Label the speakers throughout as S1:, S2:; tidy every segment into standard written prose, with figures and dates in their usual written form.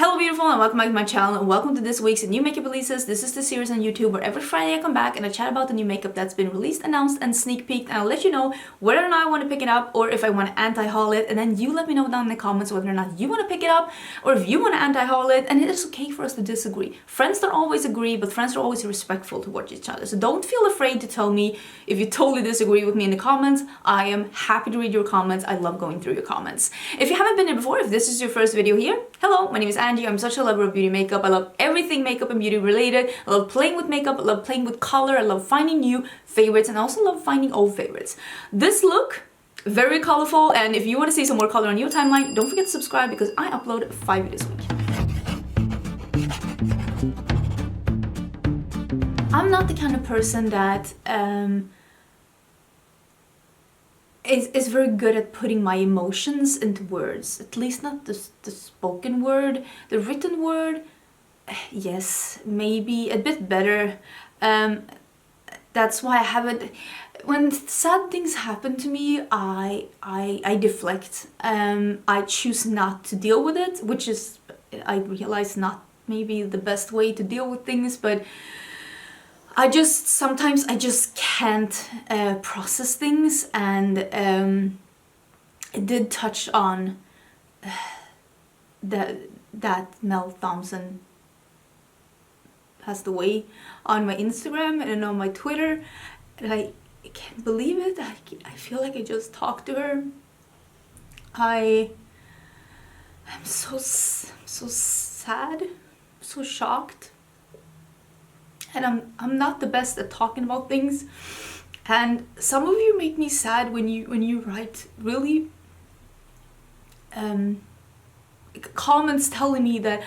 S1: Hello beautiful and welcome back to my channel and welcome to this week's new makeup releases. This is the series on YouTube where every Friday I come back and I chat about the new makeup that's been released, announced and sneak peeked, and I'll let you know whether or not I want to pick it up or if I want to anti-haul it, and then you let me know down in the comments whether or not you want to pick it up or if you want to anti-haul it. And it is okay for us to disagree. Friends don't always agree, but friends are always respectful towards each other. So don't feel afraid to tell me if you totally disagree with me in the comments. I am happy to read your comments. I love going through your comments. If you haven't been here before, if this is your first video here, hello, my name is Angie. I'm such a lover of beauty makeup. I love everything makeup and beauty related. I love playing with makeup. I love playing with color. I love finding new favorites and I also love finding old favorites. This look, very colorful, and if you want to see some more color on your timeline, don't forget to subscribe because I upload 5 videos a week. I'm not the kind of person that is very good at putting my emotions into words, at least not the spoken word. The written word, yes, maybe a bit better. That's why I haven't, when sad things happen to me, I deflect. I choose not to deal with it, which is, I realize, not maybe the best way to deal with things, but sometimes I just can't process things, and it did touch on that Mel Thompson passed away on my Instagram and on my Twitter, and I can't believe it. I feel like I just talked to her. I'm so sad, so shocked. And I'm not the best at talking about things, and some of you make me sad when you write really comments telling me that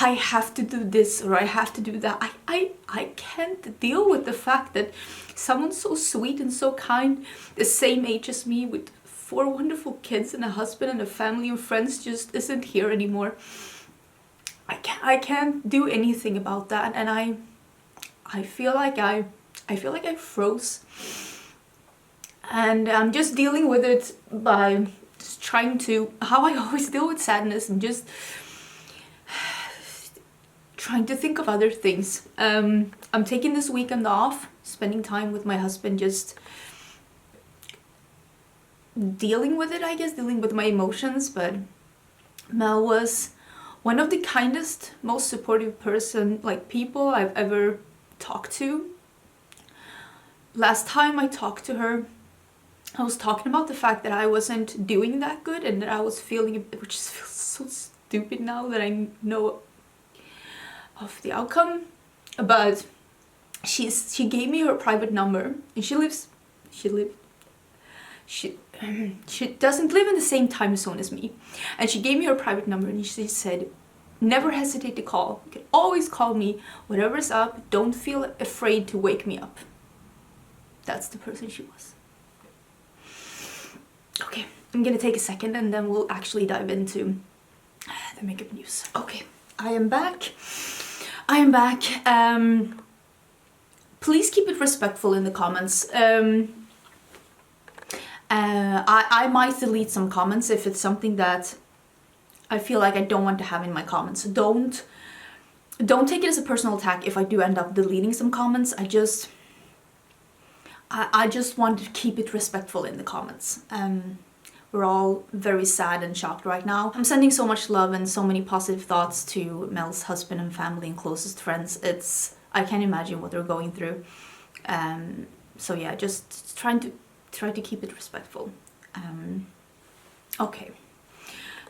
S1: I have to do this or I have to do that. I can't deal with the fact that someone so sweet and so kind, the same age as me, with 4 wonderful kids and a husband and a family and friends, just isn't here anymore. I can't do anything about that, and I feel like I froze, and I'm just dealing with it by just trying to, how I always deal with sadness, and just trying to think of other things. I'm taking this weekend off, spending time with my husband, just dealing with it, I guess, dealing with my emotions. But Mel was one of the kindest, most supportive people I've ever talked to. Last time I talked to her, I was talking about the fact that I wasn't doing that good and that I was feeling, which feels so stupid now that I know of the outcome, but she gave me her private number, and she doesn't live in the same time zone as me, and she gave me her private number, and she said, never hesitate to call. You can always call me, whatever's up. Don't feel afraid to wake me up. That's the person she was. Okay, I'm gonna take a second and then we'll actually dive into the makeup news. Okay, I am back. Please keep it respectful in the comments. I might delete some comments if it's something that I feel like I don't want to have in my comments. Don't take it as a personal attack if I do end up deleting some comments. I just want to keep it respectful in the comments. We're all very sad and shocked right now. I'm sending so much love and so many positive thoughts to Mel's husband and family and closest friends. I can't imagine what they're going through. So yeah, just try to keep it respectful. Okay.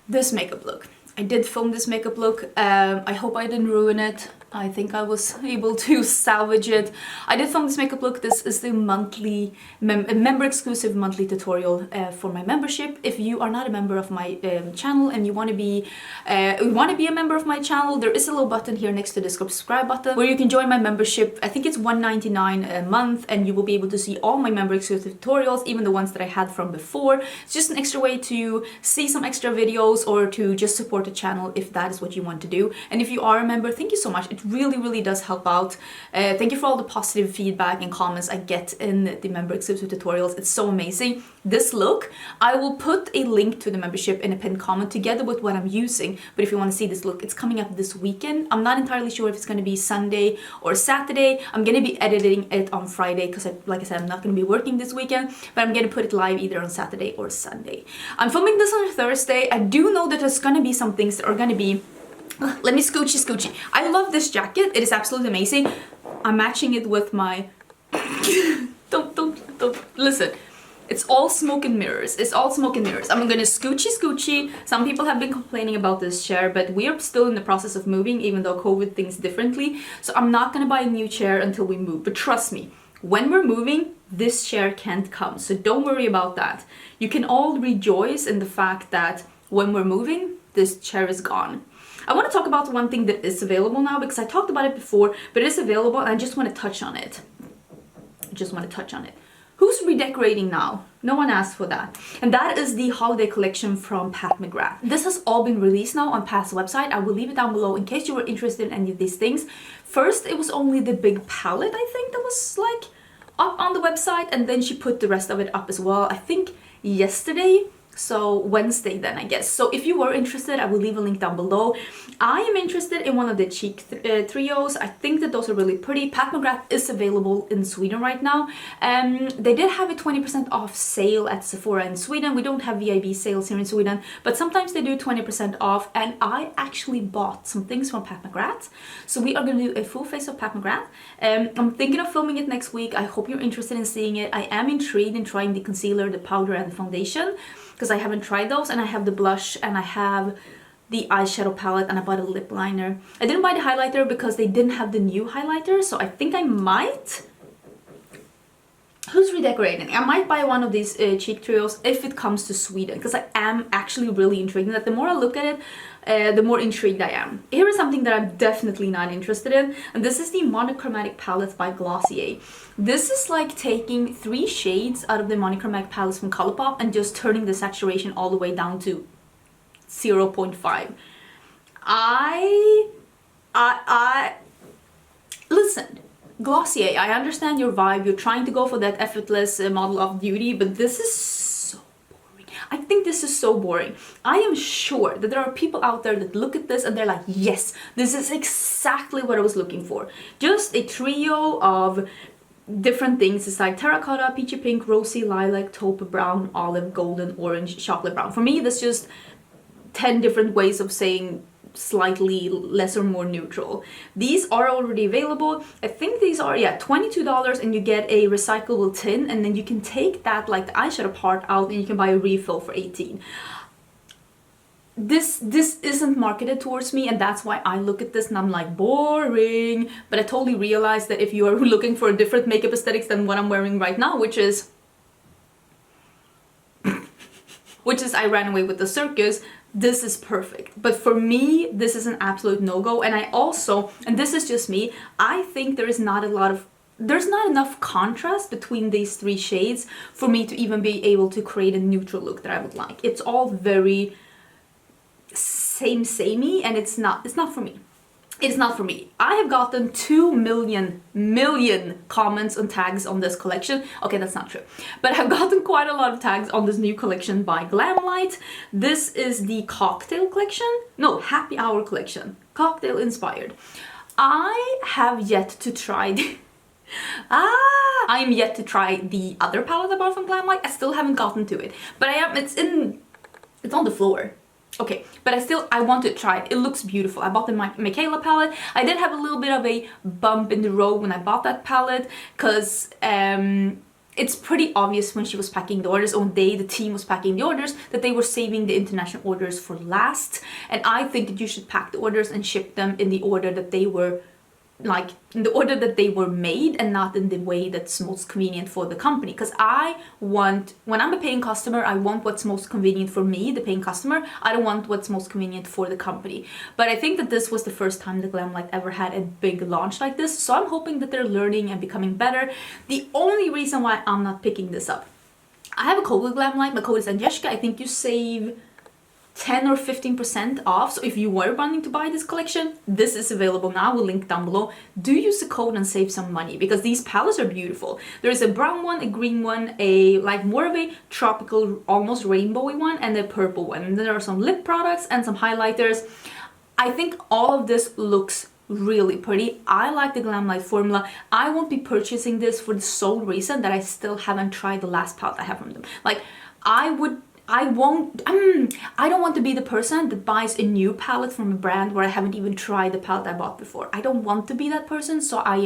S1: This makeup look. I did film this makeup look. I hope I didn't ruin it. I think I was able to salvage it. I did film this makeup look. This is the monthly, member exclusive monthly tutorial for my membership. If you are not a member of my channel and you want to be a member of my channel, there is a little button here next to the subscribe button where you can join my membership. I think it's $1.99 a month, and you will be able to see all my member exclusive tutorials, even the ones that I had from before. It's just an extra way to see some extra videos or to just support the channel if that is what you want to do. And if you are a member, thank you so much. It really does help out. Thank you for all the positive feedback and comments I get in the member exclusive tutorials. It's so amazing. This look, I will put a link to the membership in a pinned comment together with what I'm using. But if you want to see this look, it's coming up this weekend. I'm not entirely sure if it's going to be Sunday or Saturday. I'm going to be editing it on Friday because, like I said, I'm not going to be working this weekend, but I'm going to put it live either on Saturday or Sunday. I'm filming this on a Thursday. I do know that there's going to be some things that are going to be... Let me scoochie. I love this jacket. It is absolutely amazing. I'm matching it with my... don't listen. It's all smoke and mirrors. It's all smoke and mirrors. I'm gonna scoochie. Some people have been complaining about this chair, but we are still in the process of moving, even though COVID thinks differently. So I'm not gonna buy a new chair until we move. But trust me, when we're moving, this chair can't come. So don't worry about that. You can all rejoice in the fact that when we're moving, this chair is gone. I want to talk about one thing that is available now, because I talked about it before, but it is available and I just want to touch on it. Who's redecorating now? No one asked for that. And that is the holiday collection from Pat McGrath. This has all been released now on Pat's website. I will leave it down below in case you were interested in any of these things. First, it was only the big palette, I think, that was like up on the website, and then she put the rest of it up as well, I think yesterday. So Wednesday then, I guess. So if you were interested, I will leave a link down below. I am interested in one of the cheek trios. I think that those are really pretty. Pat McGrath is available in Sweden right now. They did have a 20% off sale at Sephora in Sweden. We don't have VIB sales here in Sweden, but sometimes they do 20% off, and I actually bought some things from Pat McGrath. So we are going to do a full face of Pat McGrath. I'm thinking of filming it next week. I hope you're interested in seeing it. I am intrigued in trying the concealer, the powder, and the foundation, because I haven't tried those, and I have the blush and I have the eyeshadow palette, and I bought a lip liner. I didn't buy the highlighter because they didn't have the new highlighter, so I think I might... Who's redecorating? I might buy one of these cheek trios if it comes to Sweden, because I am actually really intrigued in that. The more I look at it, the more intrigued I am. Here is something that I'm definitely not interested in, and this is the Monochromatic Palettes by Glossier. This is like taking 3 shades out of the Monochromatic Palettes from ColourPop and just turning the saturation all the way down to 0.5. Listen, Glossier, I understand your vibe. You're trying to go for that effortless model of beauty, but this is so boring. I think this is so boring. I am sure that there are people out there that look at this and they're like, yes, this is exactly what I was looking for. Just a trio of different things. It's like terracotta, peachy pink, rosy, lilac, taupe brown, olive, golden, orange, chocolate brown. For me, that's just 10 different ways of saying slightly less or more neutral. These are already available. I think these are, yeah, $22, and you get a recyclable tin, and then you can take that, like the eyeshadow part out, and you can buy a refill for $18. This isn't marketed towards me, and that's why I look at this and I'm like, boring. But I totally realized that if you are looking for a different makeup aesthetics than what I'm wearing right now, which is I ran away with the circus, this is perfect. But for me, this is an absolute no-go. And I also, and this is just me, I think there's not enough contrast between these 3 shades for me to even be able to create a neutral look that I would like. It's all very samey, and it's not for me. It's not for me. I have gotten 2 million comments and tags on this collection. Okay, that's not true. But I've gotten quite a lot of tags on this new collection by Glamlite. This is the cocktail collection. No, happy hour collection. Cocktail inspired. I have yet to try the... I'm yet to try the other palette I bought from Glamlite. I still haven't gotten to it. But it's on the floor. Okay, but I want to try it. It looks beautiful. I bought the Michaela palette. I did have a little bit of a bump in the road when I bought that palette, because it's pretty obvious when she was packing the orders, or when the team was packing the orders, that they were saving the international orders for last. And I think that you should pack the orders and ship them in the order that they were, like in the order that they were made, and not in the way that's most convenient for the company. Because I want, when I'm a paying customer, I want what's most convenient for me, the paying customer. I don't want what's most convenient for the company. But I think that this was the first time that Glamlite ever had a big launch like this, so I'm hoping that they're learning and becoming better. The only reason why I'm not picking this up, I have a code with Glamlite. My code is Angelica. I think you save 10 or 15% off. So if you were wanting to buy this collection, this is available now. We'll link down below. Do use the code and save some money because these palettes are beautiful. There is a brown one, a green one, a like more of a tropical, almost rainbowy one, and a purple one. And then there are some lip products and some highlighters. I think all of this looks really pretty. I like the Glamlite formula. I won't be purchasing this for the sole reason that I still haven't tried the last palette I have from them. Like I don't want to be the person that buys a new palette from a brand where I haven't even tried the palette I bought before. I don't want to be that person, so I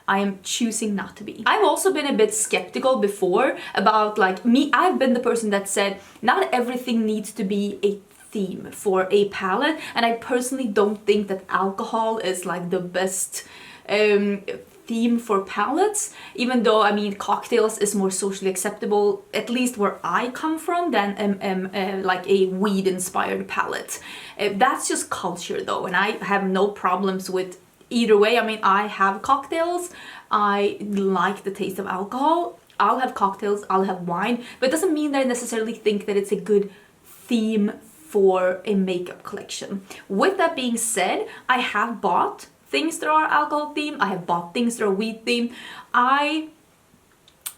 S1: am choosing not to be. I've also been a bit skeptical before about like me. I've been the person that said not everything needs to be a theme for a palette, and I personally don't think that alcohol is like the best theme for palettes, even though I mean cocktails is more socially acceptable, at least where I come from, than like a weed inspired palette. That's just culture though, and I have no problems with either way. I mean, I have cocktails, I like the taste of alcohol, I'll have cocktails, I'll have wine, but it doesn't mean that I necessarily think that it's a good theme for a makeup collection. With that being said, I have bought things that are alcohol themed, I have bought things that are weed themed.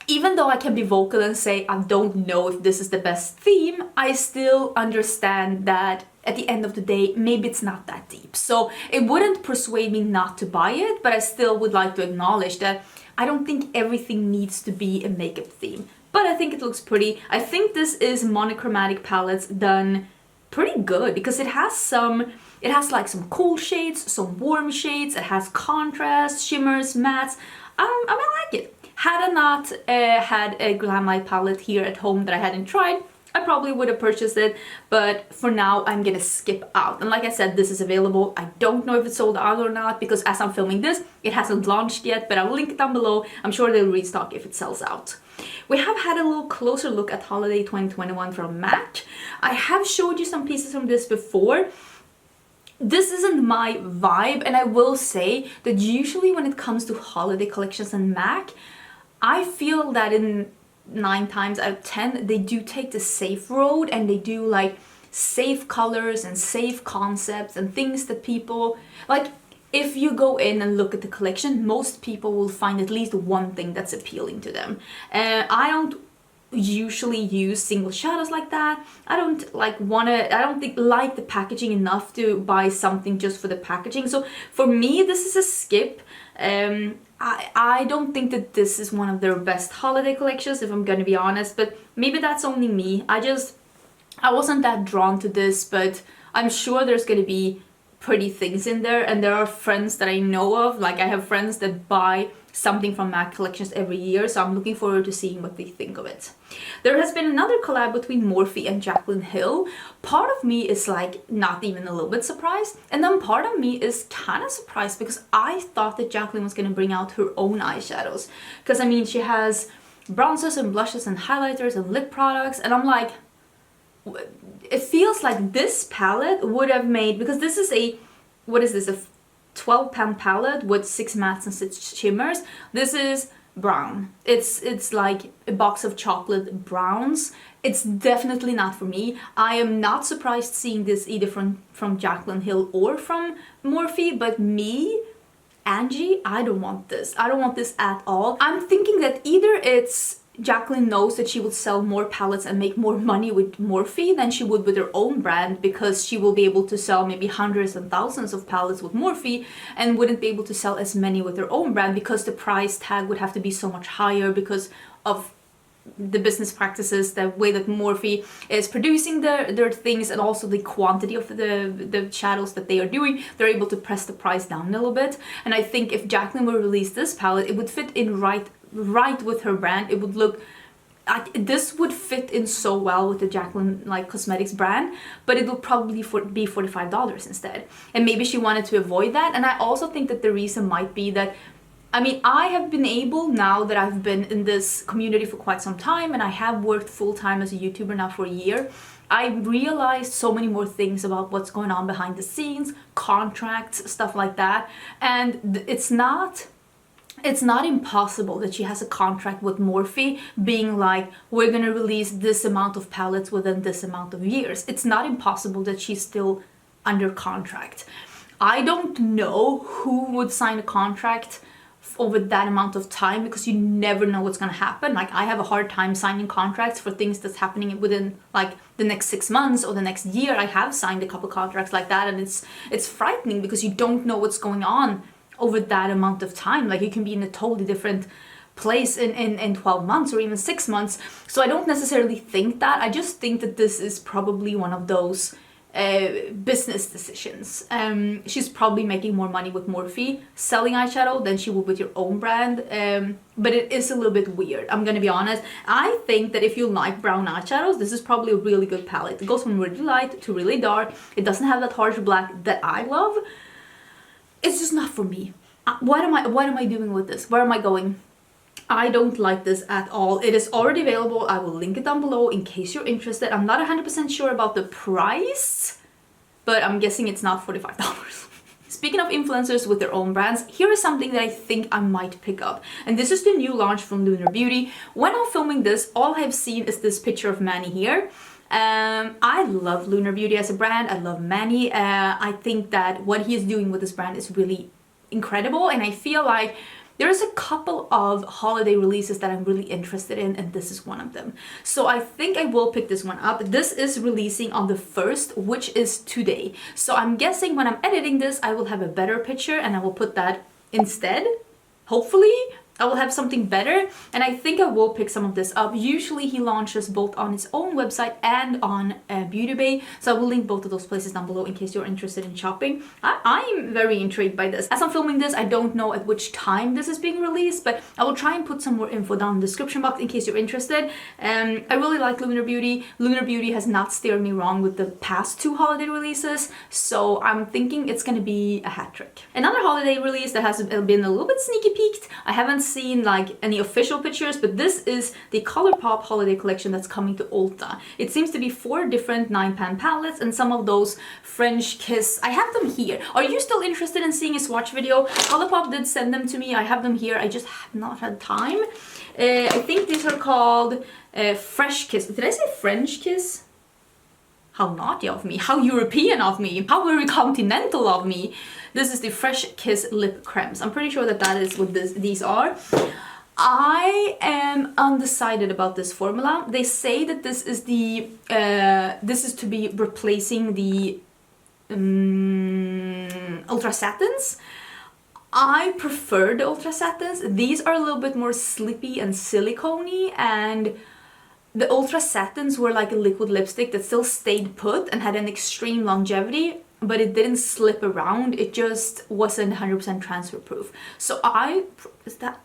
S1: Even though I can be vocal and say I don't know if this is the best theme, I still understand that at the end of the day, maybe it's not that deep. So it wouldn't persuade me not to buy it, but I still would like to acknowledge that I don't think everything needs to be a makeup theme. But I think it looks pretty. I think this is monochromatic palettes done pretty good because it has like some cool shades, some warm shades, it has contrast, shimmers, mattes. I like it. Had I not had a Glamlite palette here at home that I hadn't tried, I probably would have purchased it, but for now I'm gonna skip out. And like I said, this is available. I don't know if it's sold out or not because as I'm filming this, it hasn't launched yet, but I'll link it down below. I'm sure they'll restock if it sells out. We have had a little closer look at Holiday 2021 from MAC. I have showed you some pieces from this before. This isn't my vibe, and I will say that usually when it comes to holiday collections and MAC, I feel that in 9 times out of 10 they do take the safe road and they do like safe colors and safe concepts and things that people like. If you go in and look at the collection, most people will find at least one thing that's appealing to them. I don't usually use single shadows like that. I don't like the packaging enough to buy something just for the packaging. So for me, this is a skip. I don't think that this is one of their best holiday collections, if I'm gonna be honest, but maybe that's only me. I wasn't that drawn to this, but I'm sure there's gonna be pretty things in there, and there are friends that I know of, like I have friends that buy something from MAC collections every year, so I'm looking forward to seeing what they think of it. There has been another collab between Morphe and Jaclyn Hill. Part of me is like not even a little bit surprised, and then part of me is kind of surprised because I thought that Jaclyn was going to bring out her own eyeshadows, because I mean she has bronzers and blushes and highlighters and lip products, and I'm like, it feels like this palette would have made, because this is a, what is this, a 12-pan palette with 6 mattes and 6 shimmers. This is brown. It's like a box of chocolate browns. It's definitely not for me. I am not surprised seeing this either from Jaclyn Hill or from Morphe, but me, Angie, I don't want this. I don't want this at all. I'm thinking that either it's Jaclyn knows that she will sell more palettes and make more money with Morphe than she would with her own brand, because she will be able to sell maybe hundreds and thousands of palettes with Morphe and wouldn't be able to sell as many with her own brand because the price tag would have to be so much higher because of the business practices, the way that Morphe is producing their things, and also the quantity of the shadows that they are doing. They're able to press the price down a little bit. And I think if Jaclyn will release this palette, it would fit in right with her brand. It would look like this would fit in so well with the Jaclyn like cosmetics brand, but it will probably be $45 instead. And maybe she wanted to avoid that. And I also think that the reason might be that, I mean, I have been able, now that I've been in this community for quite some time and I have worked full-time as a YouTuber now for a year, I realized so many more things about what's going on behind the scenes, contracts, stuff like that. And it's not it's not impossible that she has a contract with Morphe being like, we're gonna release this amount of palettes within this amount of years. It's not impossible that she's still under contract. I don't know who would sign a contract over that amount of time, because you never know what's gonna happen. Like, I have a hard time signing contracts for things that's happening within like the next 6 months or the next year. I have signed a couple contracts like that, and it's frightening because you don't know what's going on over that amount of time. Like, you can be in a totally different place in 12 months or even 6 months. So I don't necessarily think that. I just think that this is probably one of those business decisions. She's probably making more money with Morphe selling eyeshadow than she would with your own brand, but it is a little bit weird, I'm gonna be honest. I think that if you like brown eyeshadows, this is probably a really good palette. It goes from really light to really dark. It doesn't have that harsh black that I love. It's just not for me. What am I doing with this? Where am I going? I don't like this at all. It is already available. I will link it down below in case you're interested. I'm not 100% sure about the price, but I'm guessing it's not $45. Speaking of influencers with their own brands, here is something that I think I might pick up. And this is the new launch from Lunar Beauty. When I'm filming this, all I've seen is this picture of Manny here. I love Lunar Beauty as a brand. I love Manny. I think that what he is doing with this brand is really incredible, and I feel like there's a couple of holiday releases that I'm really interested in, and this is one of them. So I think I will pick this one up. This is releasing on the 1st, which is today. So I'm guessing when I'm editing this, I will have a better picture and I will put that instead. Hopefully, I will have something better, and I think I will pick some of this up. Usually he launches both on his own website and on Beauty Bay, so I will link both of those places down below in case you're interested in shopping. I'm very intrigued by this. As I'm filming this, I don't know at which time this is being released, but I will try and put some more info down in the description box in case you're interested. I really like Lunar Beauty. Lunar Beauty has not steered me wrong with the past 2 holiday releases, so I'm thinking it's gonna be a hat trick. Another holiday release that has been a little bit sneaky peeked, I haven't seen like any official pictures, but this is the ColourPop Holiday Collection that's coming to Ulta. It seems to be 4 different 9-pan palettes and some of those French Kiss. I have them here. Are you still interested in seeing a swatch video? ColourPop did send them to me. I have them here. I just have not had time. I think these are called Fresh Kiss. Did I say French Kiss? How naughty of me, how European of me, how very continental of me. This is the Fresh Kiss Lip Creams. I'm pretty sure that that is what these are. I am undecided about this formula. They say that this is the this is to be replacing the Ultra Satins. I prefer the Ultra Satins. These are a little bit more slippy and silicone-y, and the Ultra Satins were like a liquid lipstick that still stayed put and had an extreme longevity, but it didn't slip around. It just wasn't 100% transfer proof. So are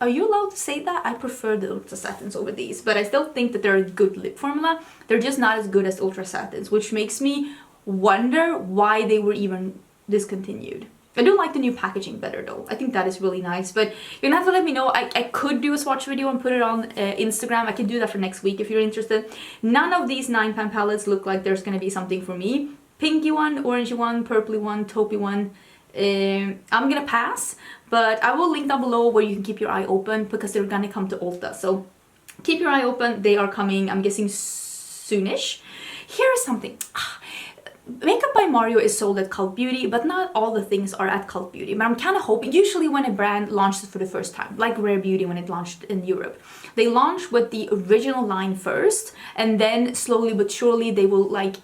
S1: you allowed to say that? I prefer the Ultra Satins over these, but I still think that they're a good lip formula. They're just not as good as Ultra Satins, which makes me wonder why they were even discontinued. I do like the new packaging better though. I think that is really nice, but you're gonna have to let me know. I could do a swatch video and put it on Instagram. I can do that for next week if you're interested. None of these 9-pan palettes look like there's gonna be something for me. Pinky one, orangey one, purpley one, taupey one. I'm gonna pass, but I will link down below where you can keep your eye open because they're gonna come to Ulta. So keep your eye open. They are coming, I'm guessing soonish. Here is something. Makeup by Mario is sold at Cult Beauty, but not all the things are at Cult Beauty. But I'm kind of hoping, usually when a brand launches for the first time, like Rare Beauty when it launched in Europe, they launch with the original line first, and then slowly but surely they will like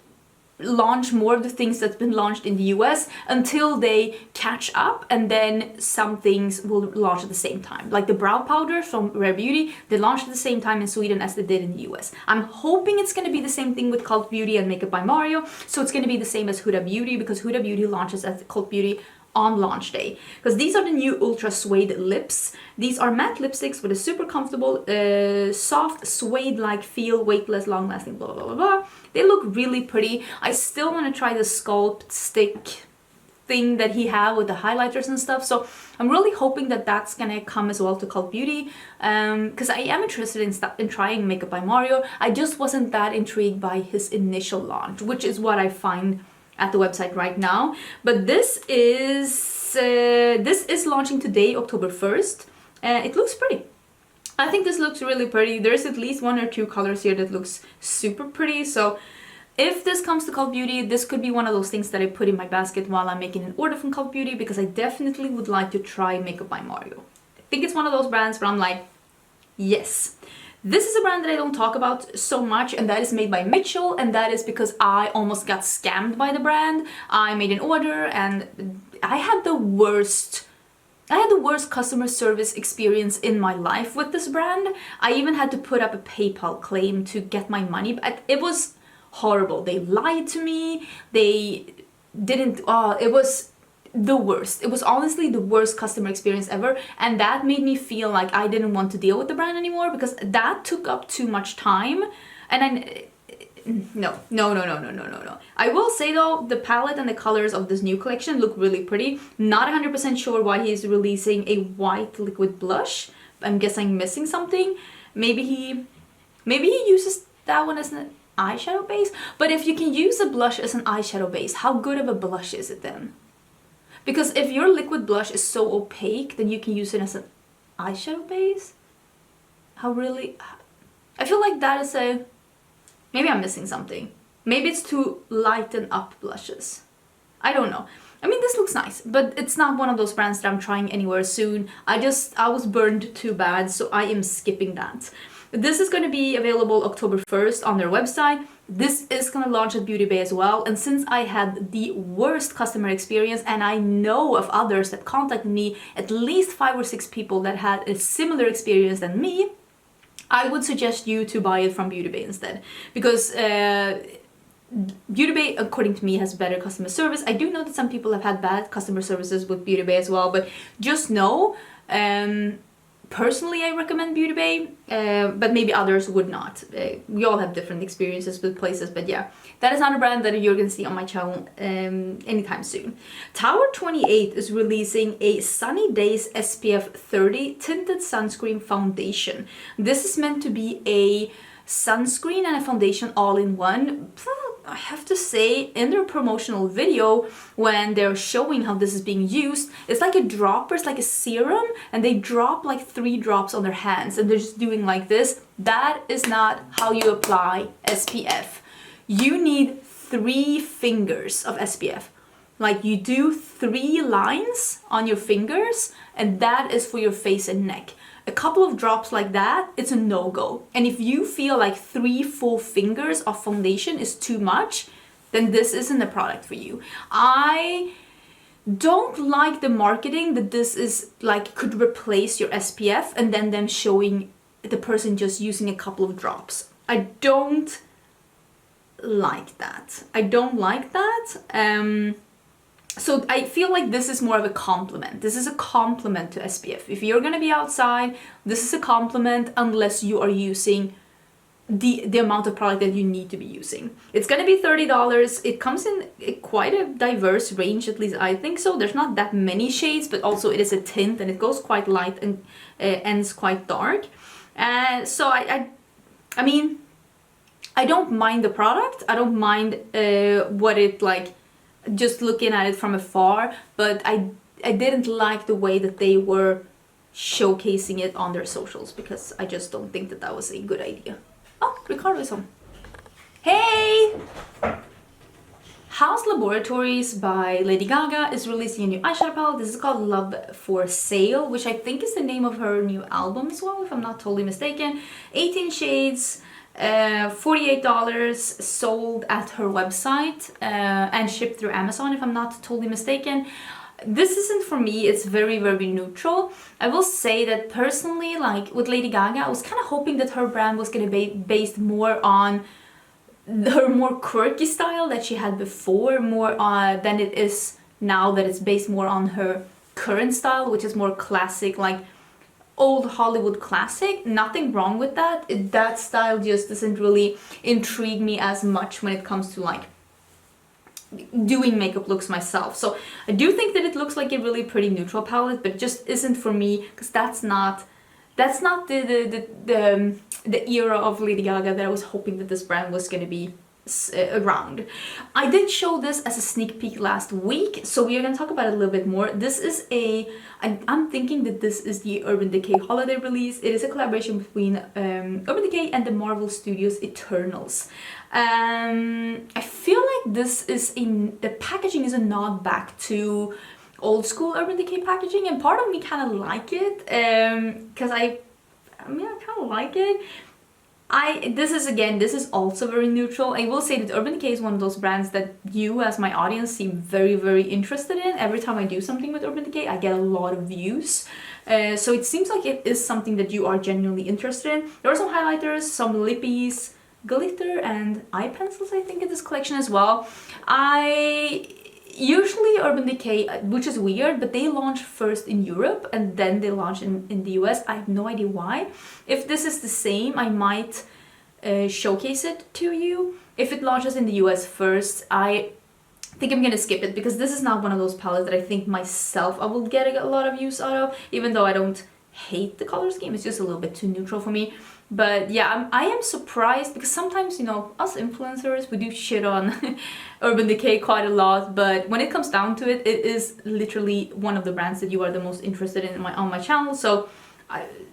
S1: launch more of the things that's been launched in the US until they catch up, and then some things will launch at the same time. Like the brow powder from Rare Beauty, they launched at the same time in Sweden as they did in the US. I'm hoping it's going to be the same thing with Cult Beauty and Makeup by Mario, so it's going to be the same as Huda Beauty, because Huda Beauty launches at Cult Beauty on launch day. Because these are the new Ultra Suede lips. These are matte lipsticks with a super comfortable, soft suede-like feel, weightless, long-lasting, blah, blah, blah, blah. They look really pretty. I still want to try the sculpt stick thing that he had with the highlighters and stuff. So I'm really hoping that that's gonna come as well to Cult Beauty, because I am interested in trying Makeup by Mario. I just wasn't that intrigued by his initial launch, which is what I find at the website right now. But this is launching today, October 1st. it looks pretty. I think this looks really pretty. There's at least 1 or 2 colors here that looks super pretty. So if this comes to Cult Beauty, this could be one of those things that I put in my basket while I'm making an order from Cult Beauty, because I definitely would like to try Makeup by Mario. I think it's one of those brands where I'm like, yes. This is a brand that I don't talk about so much, and that is made by Mitchell, and that is because I almost got scammed by the brand. I made an order and I had the worst customer service experience in my life with this brand. I even had to put up a PayPal claim to get my money back. It was horrible. They lied to me. They didn't, it was the worst. It was honestly the worst customer experience ever, and that made me feel like I didn't want to deal with the brand anymore, because that took up too much time. And no. I will say though, the palette and the colors of this new collection look really pretty. Not 100% sure why he's releasing a white liquid blush. I'm guessing missing something. Maybe he uses that one as an eyeshadow base. But if you can use a blush as an eyeshadow base, how good of a blush is it then? Because if your liquid blush is so opaque, then you can use it as an eyeshadow base? I feel like that is a... Maybe I'm missing something. Maybe it's to lighten up blushes. I don't know. I mean, this looks nice, but it's not one of those brands that I'm trying anywhere soon. I was burned too bad, so I am skipping that. This is going to be available October 1st on their website. This is going to launch at Beauty Bay as well. And since I had the worst customer experience, and I know of others that contacted me, at least 5 or 6 people that had a similar experience than me, I would suggest you to buy it from Beauty Bay instead. Because Beauty Bay, according to me, has better customer service. I do know that some people have had bad customer services with Beauty Bay as well, but just know, personally I recommend Beauty Bay, but maybe others would not. We all have different experiences with places, but yeah, that is not a brand that you're gonna see on my channel anytime soon. Tower 28 is releasing a Sunny Days SPF 30 Tinted Sunscreen Foundation. This is meant to be a sunscreen and a foundation all in one. I have to say, in their promotional video, when they're showing how this is being used, it's like a dropper, it's like a serum, and they drop like 3 drops on their hands, and they're just doing like this. That is not how you apply SPF. You need 3 fingers of SPF. Like, you do 3 lines on your fingers, and that is for your face and neck. A couple of drops like that, it's a no-go. And if you feel like 3 full fingers of foundation is too much, then this isn't a product for you. I don't like the marketing that this is like could replace your SPF and then them showing the person just using a couple of drops. I don't like that. So I feel like this is more of a compliment. This is a compliment to SPF. If you're gonna be outside, this is a compliment, unless you are using the amount of product that you need to be using. It's gonna be $30. It comes in quite a diverse range, at least I think so. There's not that many shades, but also it is a tint and it goes quite light and ends quite dark. So I mean, I don't mind the product. I don't mind what it like, just looking at it from afar, but I didn't like the way that they were showcasing it on their socials, because I just don't think that was a good idea. Oh, Ricardo is home. Hey! Haus Laboratories by Lady Gaga is releasing a new eyeshadow palette. This is called Love for Sale, which I think is the name of her new album as well, if I'm not totally mistaken. 18 shades. $48, sold at her website and shipped through Amazon, if I'm not totally mistaken. This isn't for me. It's very, very neutral. I will say that personally, like with Lady Gaga, I was kind of hoping that her brand was going to be based more on her more quirky style that she had before, more than it is now, that it's based more on her current style, which is more classic, like old Hollywood classic. Nothing wrong with that. That style just doesn't really intrigue me as much when it comes to like doing makeup looks myself. So I do think that it looks like a really pretty neutral palette, but it just isn't for me, because that's not the era of Lady Gaga that I was hoping that this brand was going to be around. I did show this as a sneak peek last week, so we are going to talk about it a little bit more. This is I'm thinking that this is the Urban Decay holiday release. It is a collaboration between Urban Decay and the Marvel Studios Eternals. I feel like this is the packaging is a nod back to old school Urban Decay packaging, and part of me kind of like it because I kind of like it. This is also very neutral. I will say that Urban Decay is one of those brands that you as my audience seem very, very interested in. Every time I do something with Urban Decay, I get a lot of views. So it seems like it is something that you are genuinely interested in. There are some highlighters, some lippies, glitter, and eye pencils, I think, in this collection as well. Usually Urban Decay, which is weird, but they launch first in Europe and then they launch in the US. I have no idea why. If this is the same, I might showcase it to you. If it launches in the US first, I think I'm gonna skip it because this is not one of those palettes that I think myself I will get a lot of use out of, even though I don't hate the color scheme. It's just a little bit too neutral for me. But yeah, I am surprised because sometimes, you know, us influencers, we do shit on Urban Decay quite a lot, but when it comes down to it, it is literally one of the brands that you are the most interested in on my channel, so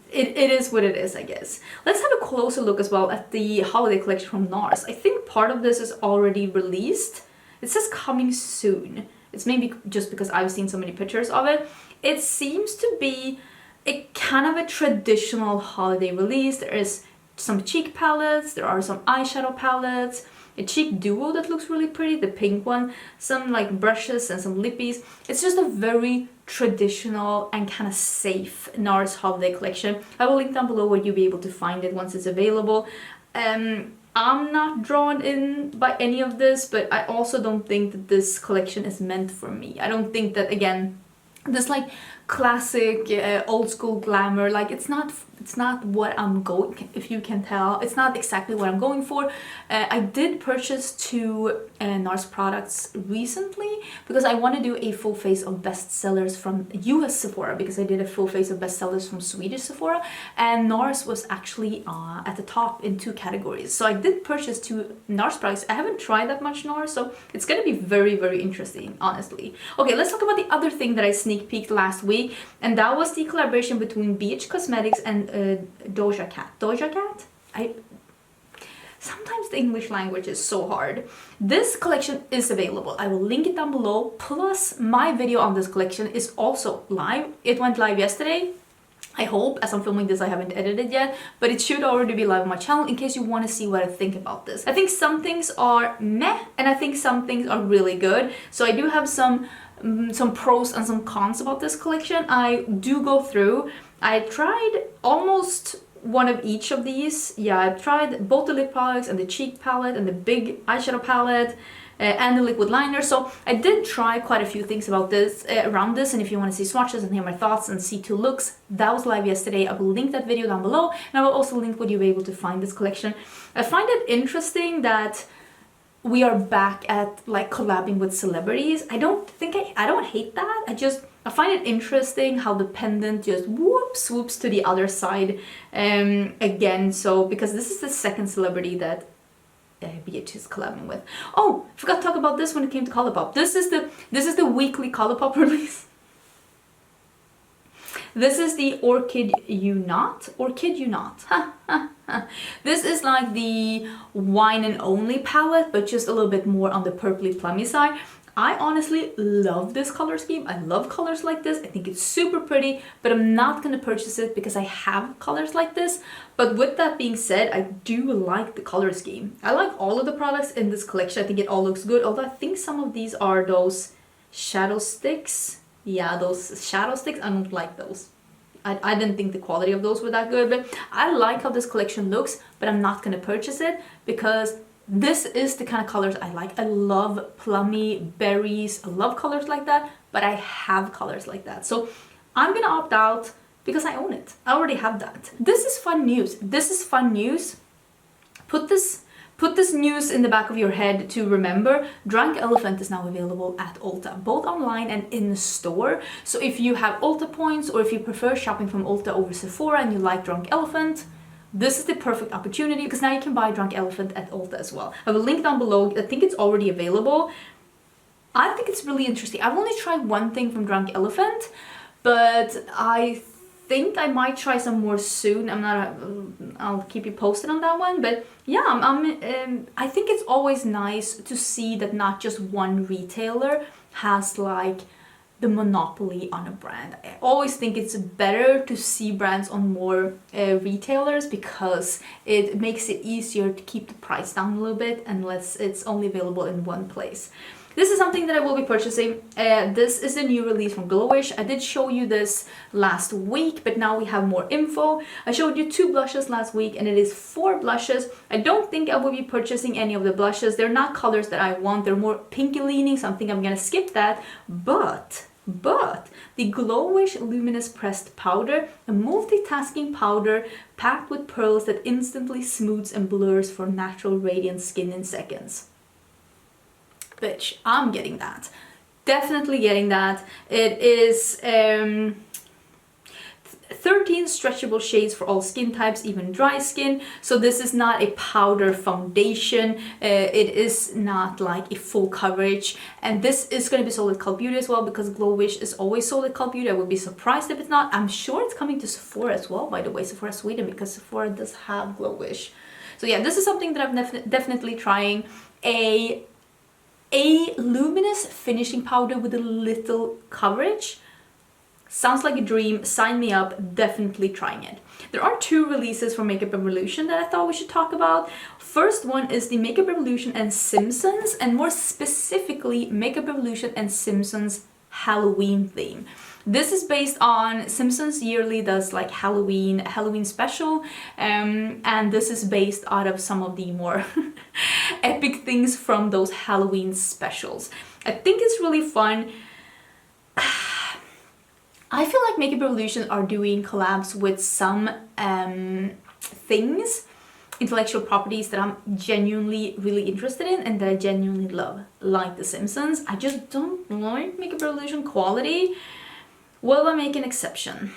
S1: it is what it is, I guess. Let's have a closer look as well at the holiday collection from Nars. I think part of this is already released. It says coming soon. It's maybe just because I've seen so many pictures of it. It seems to be a kind of a traditional holiday release. There is some cheek palettes, there are some eyeshadow palettes, a cheek duo that looks really pretty, the pink one, some like brushes and some lippies. It's just a very traditional and kind of safe Nars holiday collection. I will link down below where you'll be able to find it once it's available. I'm not drawn in by any of this, but I also don't think that this collection is meant for me. I don't think that, again, this like classic old school glamour, like it's not what I'm going, if you can tell, it's not exactly what I'm going for. I did purchase two Nars products recently because I want to do a full face of bestsellers from US Sephora, because I did a full face of bestsellers from Swedish Sephora, and Nars was actually at the top in two categories. So I did purchase two Nars products. I haven't tried that much Nars, so it's gonna be very, very interesting, honestly. Okay, let's talk about the other thing that I sneak peeked last week, and that was the collaboration between BH Cosmetics and Doja Cat. Doja Cat? Sometimes the English language is so hard. This collection is available. I will link it down below. Plus, my video on this collection is also live. It went live yesterday. I hope, as I'm filming this, I haven't edited yet, but it should already be live on my channel in case you want to see what I think about this. I think some things are meh, and I think some things are really good. So I do have some pros and some cons about this collection. I do go through. I tried almost one of each of these. Yeah, I've tried both the lip products and the cheek palette and the big eyeshadow palette and the liquid liner. So I did try quite a few things about this, around this, and if you want to see swatches and hear my thoughts and see two looks, that was live yesterday. I will link that video down below, and I will also link where you'll be able to find this collection. I find it interesting that we are back at like collabing with celebrities. I don't hate that. I find it interesting how the pendant just swoops to the other side again. So because this is the second celebrity that BH is collabing with. Oh, I forgot to talk about this when it came to ColourPop. This is the weekly ColourPop release. This is the Orchid You Not. This is like the wine and only palette, but just a little bit more on the purpley plummy side. I honestly love this color scheme. I love colors like this. I think it's super pretty, but I'm not going to purchase it because I have colors like this. But with that being said, I do like the color scheme. I like all of the products in this collection. I think it all looks good, although I think some of these are those shadow sticks. Yeah, those shadow sticks, I don't like those. I didn't think the quality of those were that good, but I like how this collection looks, but I'm not going to purchase it because this is the kind of colors I like. I love plummy berries. I love colors like that, but I have colors like that. So I'm going to opt out because I own it. I already have that. This is fun news. This is fun news. Put this news in the back of your head to remember. Drunk Elephant is now available at Ulta, both online and in the store. So if you have Ulta points, or if you prefer shopping from Ulta over Sephora and you like Drunk Elephant, this is the perfect opportunity because now you can buy Drunk Elephant at Ulta as well. I have a link down below. I think it's already available. I think it's really interesting. I've only tried one thing from Drunk Elephant, but I think I might try some more soon. I'll keep you posted on that one. But yeah, I think it's always nice to see that not just one retailer has like the monopoly on a brand. I always think it's better to see brands on more retailers because it makes it easier to keep the price down a little bit unless it's only available in one place. This is something that I will be purchasing. This is a new release from Glowish. I did show you this last week, but now we have more info. I showed you 2 blushes last week and it is 4 blushes. I don't think I will be purchasing any of the blushes. They're not colors that I want. They're more pinky leaning, so I think I'm gonna skip that. But the Glowish Luminous Pressed Powder, a multitasking powder packed with pearls that instantly smooths and blurs for natural radiant skin in seconds. Bitch, I'm getting that. Definitely getting that. It is 13 stretchable shades for all skin types, even dry skin. So this is not a powder foundation. It is not like a full coverage. And this is going to be sold at Cult Beauty as well because Glowish is always sold at Cult Beauty. I would be surprised if it's not. I'm sure it's coming to Sephora as well, by the way, Sephora Sweden, because Sephora does have Glowish. So yeah, this is something that I'm definitely trying. A luminous finishing powder with a little coverage. Sounds like a dream. Sign me up. Definitely trying it. There are 2 releases from Makeup Revolution that I thought we should talk about. First one is the Makeup Revolution and Simpsons, and more specifically Makeup Revolution and Simpsons Halloween theme. This is based on Simpsons yearly does like Halloween special, and this is based out of some of the more epic things from those Halloween specials. I think it's really fun. I feel like Makeup Revolution are doing collabs with some things, intellectual properties that I'm genuinely really interested in and that I genuinely love, like The Simpsons. I just don't like Makeup Revolution quality. Will I make an exception?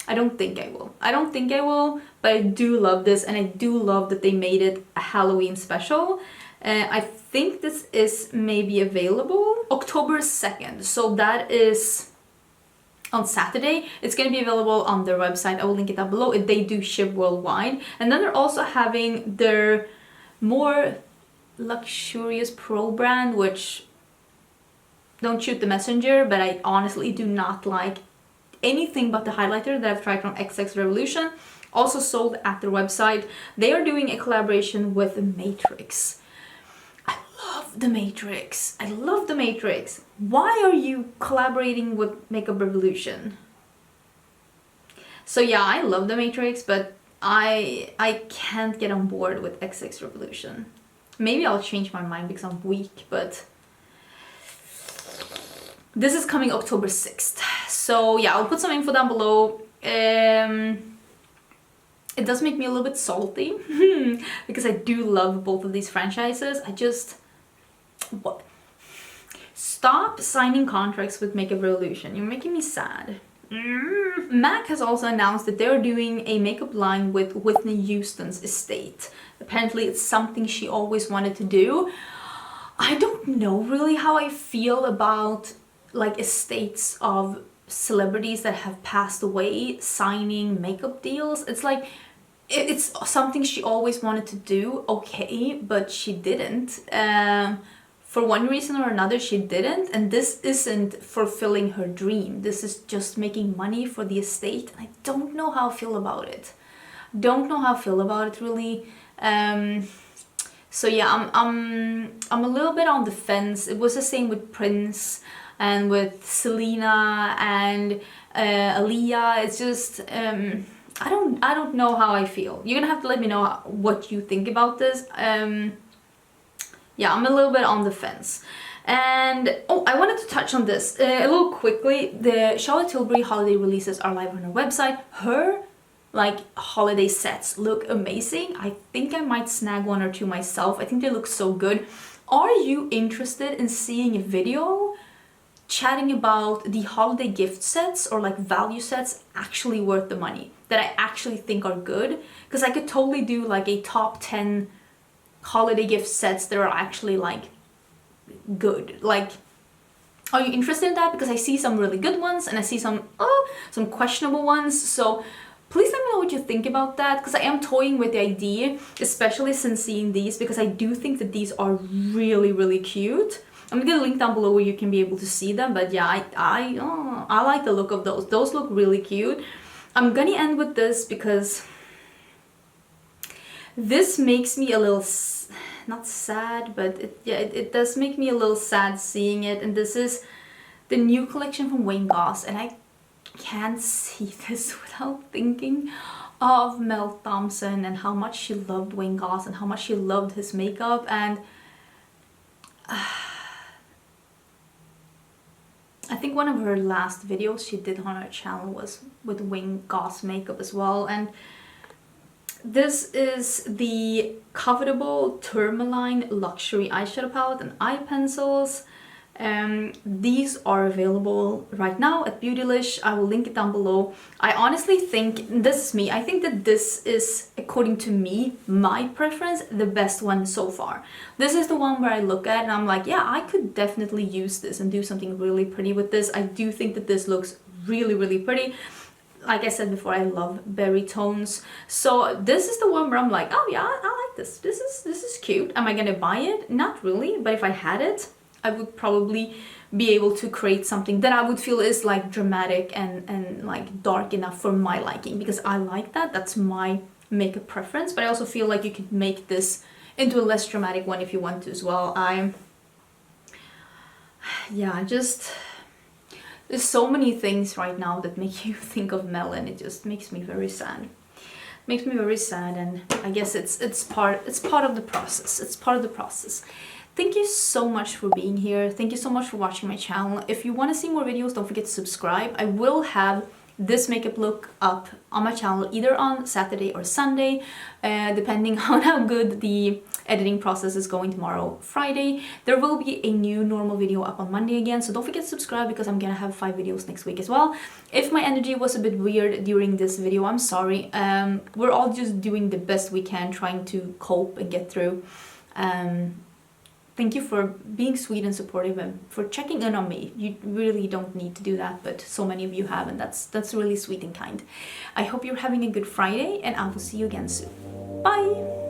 S1: I don't think I will. I don't think I will, but I do love this, and I do love that they made it a Halloween special. I think this is maybe available October 2nd, so that is on Saturday. It's going to be available on their website. I will link it down below. They do ship worldwide. And then they're also having their more luxurious pro brand, which, don't shoot the messenger, but I honestly do not like anything but the highlighter that I've tried from XX Revolution. Also sold at their website. They are doing a collaboration with The Matrix. I love The Matrix. I love The Matrix. Why are you collaborating with Makeup Revolution? So yeah, I love The Matrix, but I can't get on board with XX Revolution. Maybe I'll change my mind because I'm weak, but this is coming October 6th. So yeah, I'll put some info down below. It does make me a little bit salty because I do love both of these franchises. What? Stop signing contracts with Makeup Revolution. You're making me sad. MAC has also announced that they're doing a makeup line with Whitney Houston's estate. Apparently it's something she always wanted to do. I don't know really how I feel about like estates of celebrities that have passed away signing makeup deals. It's like, it's something she always wanted to do, okay, but she didn't. For one reason or another, she didn't, and this isn't fulfilling her dream. This is just making money for the estate. I don't know how I feel about it. Don't know how I feel about it really. So yeah, I'm a little bit on the fence. It was the same with Prince and with Selena and Aaliyah. It's just I don't know how I feel. You're gonna have to let me know what you think about this. Yeah, I'm a little bit on the fence. And oh, I wanted to touch on this a little quickly. The Charlotte Tilbury holiday releases are live on her website. Her like holiday sets look amazing. I think I might snag one or two myself. I think they look so good. Are you interested in seeing a video chatting about the holiday gift sets or like value sets actually worth the money? that I actually think are good, because I could totally do like a top 10 holiday gift sets that are actually like good. Like, are you interested in that? Because I see some really good ones and I see some questionable ones. So please let me know what you think about that, because I am toying with the idea, especially since seeing these, because I do think that these are really, really cute. I'm gonna link down below where you can be able to see them, but yeah, I like the look of those. Those look really cute. I'm gonna end with this because this makes me a little, not sad, but it does make me a little sad seeing it. And this is the new collection from Goss, and I can't see this without thinking of Mel Thompson and how much she loved Goss and how much she loved his makeup. And I think one of her last videos she did on her channel was with Goss makeup as well. And this is the covetable Tourmaline Luxury Eyeshadow Palette and eye pencils. These are available right now at Beautylish. I will link it down below. I honestly think, this is me, I think that this is, according to me, my preference, the best one so far. This is the one where I look at and I'm like, yeah, I could definitely use this and do something really pretty with this. I do think that this looks really, really pretty. Like I said before, I love berry tones. So this is the one where I'm like, oh yeah, I like this. This is cute. Am I gonna buy it? Not really, but if I had it, I would probably be able to create something that I would feel is like dramatic and like dark enough for my liking, because I like that. That's my makeup preference. But I also feel like you could make this into a less dramatic one if you want to as well. There's so many things right now that make you think of Mel, and it just makes me very sad. Makes me very sad, and I guess it's part of the process. It's part of the process. Thank you so much for being here. Thank you so much for watching my channel. If you want to see more videos, don't forget to subscribe. I will have this makeup look up on my channel either on Saturday or Sunday, depending on how good the editing process is going tomorrow, Friday. There will be a new normal video up on Monday again, so don't forget to subscribe, because I'm gonna have 5 videos next week as well. If my energy was a bit weird during this video, I'm sorry. We're all just doing the best we can, trying to cope and get through. Thank you for being sweet and supportive and for checking in on me. You really don't need to do that, but so many of you have, and that's really sweet and kind. I hope you're having a good Friday, and I will see you again soon. Bye!